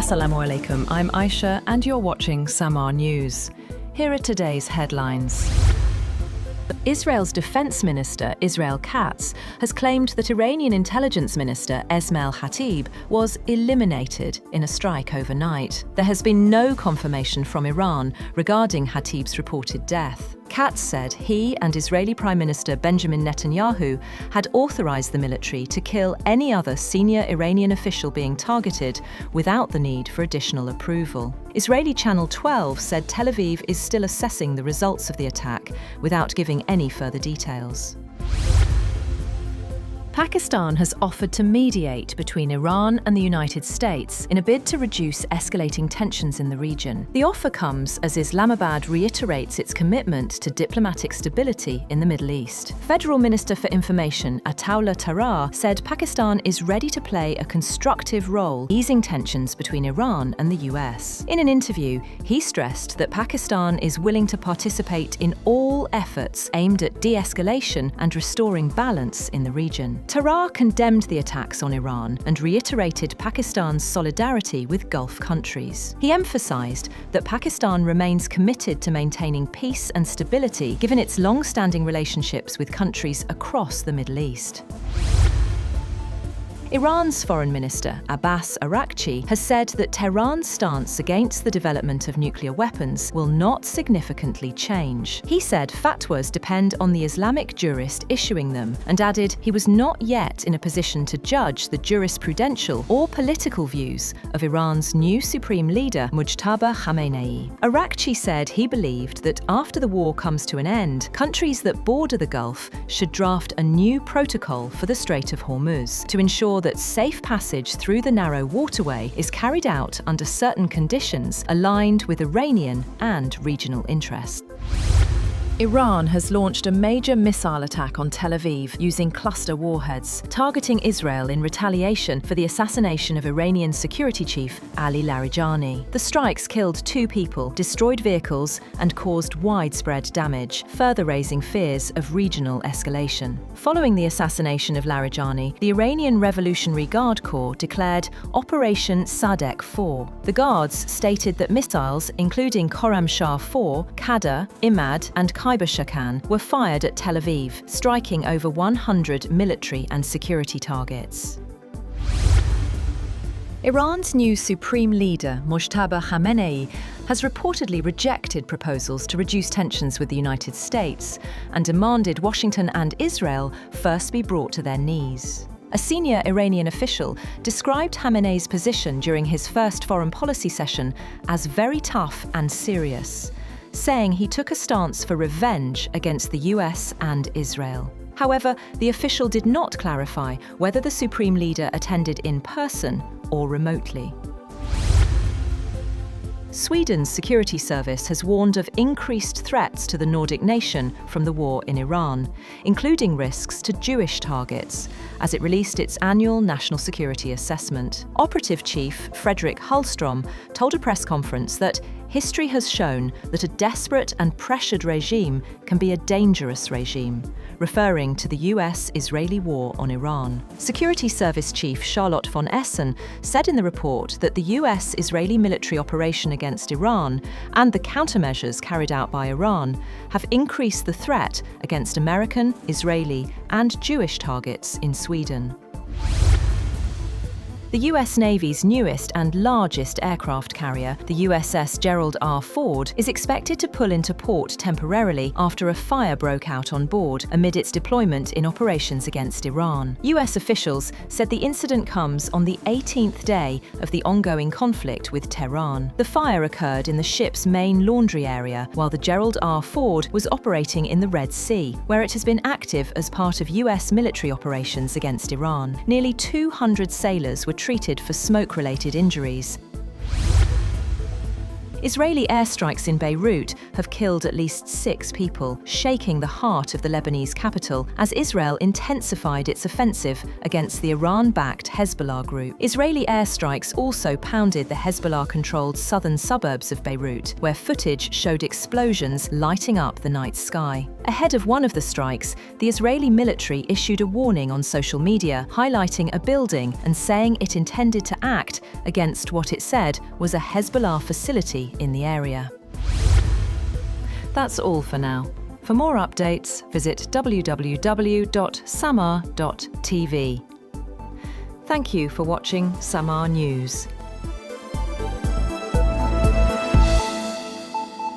Assalamu alaikum, I'm Aisha and you're watching Samaa News. Here are today's headlines. Israel's Defence Minister Israel Katz has claimed that Iranian Intelligence Minister Esmail Khatib was eliminated in a strike overnight. There has been no confirmation from Iran regarding Khatib's reported death. Katz said he and Israeli Prime Minister Benjamin Netanyahu had authorized the military to kill any other senior Iranian official being targeted without the need for additional approval. Israeli Channel 12 said Tel Aviv is still assessing the results of the attack without giving any further details. Pakistan has offered to mediate between Iran and the United States in a bid to reduce escalating tensions in the region. The offer comes as Islamabad reiterates its commitment to diplomatic stability in the Middle East. Federal Minister for Information Ataullah Tarar said Pakistan is ready to play a constructive role easing tensions between Iran and the US. In an interview, he stressed that Pakistan is willing to participate in all efforts aimed at de-escalation and restoring balance in the region. Tarar condemned the attacks on Iran and reiterated Pakistan's solidarity with Gulf countries. He emphasized that Pakistan remains committed to maintaining peace and stability given its long-standing relationships with countries across the Middle East. Iran's Foreign Minister Abbas Araghchi has said that Tehran's stance against the development of nuclear weapons will not significantly change. He said fatwas depend on the Islamic jurist issuing them and added he was not yet in a position to judge the jurisprudential or political views of Iran's new supreme leader Mujtaba Khamenei. Araghchi said he believed that after the war comes to an end, countries that border the Gulf should draft a new protocol for the Strait of Hormuz to ensure that safe passage through the narrow waterway is carried out under certain conditions aligned with Iranian and regional interests. Iran has launched a major missile attack on Tel Aviv using cluster warheads, targeting Israel in retaliation for the assassination of Iranian security chief Ali Larijani. The strikes killed 2 people, destroyed vehicles, and caused widespread damage, further raising fears of regional escalation. Following the assassination of Larijani, the Iranian Revolutionary Guard Corps declared Operation Sadek 4. The Guards stated that missiles, including Khorramshahr 4, Qadr, Imad, and Khyber Shakan were fired at Tel Aviv, striking over 100 military and security targets. Iran's new supreme leader, Mujtaba Khamenei, has reportedly rejected proposals to reduce tensions with the United States and demanded Washington and Israel first be brought to their knees. A senior Iranian official described Khamenei's position during his first foreign policy session as very tough and serious, saying he took a stance for revenge against the US and Israel. However, the official did not clarify whether the supreme leader attended in person or remotely. Sweden's security service has warned of increased threats to the Nordic nation from the war in Iran, including risks to Jewish targets, as it released its annual national security assessment. Operative Chief Fredrik Hallström told a press conference that history has shown that a desperate and pressured regime can be a dangerous regime, referring to the US-Israeli war on Iran. Security Service Chief Charlotte von Essen said in the report that the US-Israeli military operation against Iran and the countermeasures carried out by Iran have increased the threat against American, Israeli, and Jewish targets in Sweden. The US Navy's newest and largest aircraft carrier, the USS Gerald R. Ford, is expected to pull into port temporarily after a fire broke out on board amid its deployment in operations against Iran. US officials said the incident comes on the 18th day of the ongoing conflict with Tehran. The fire occurred in the ship's main laundry area while the Gerald R. Ford was operating in the Red Sea, where it has been active as part of US military operations against Iran. Nearly 200 sailors were treated for smoke-related injuries. Israeli airstrikes in Beirut have killed at least 6 people, shaking the heart of the Lebanese capital as Israel intensified its offensive against the Iran-backed Hezbollah group. Israeli airstrikes also pounded the Hezbollah-controlled southern suburbs of Beirut, where footage showed explosions lighting up the night sky. Ahead of one of the strikes, the Israeli military issued a warning on social media, highlighting a building and saying it intended to act against what it said was a Hezbollah facility in the area. That's all for now. For more updates, visit www.samaa.tv. Thank you for watching Samaa News.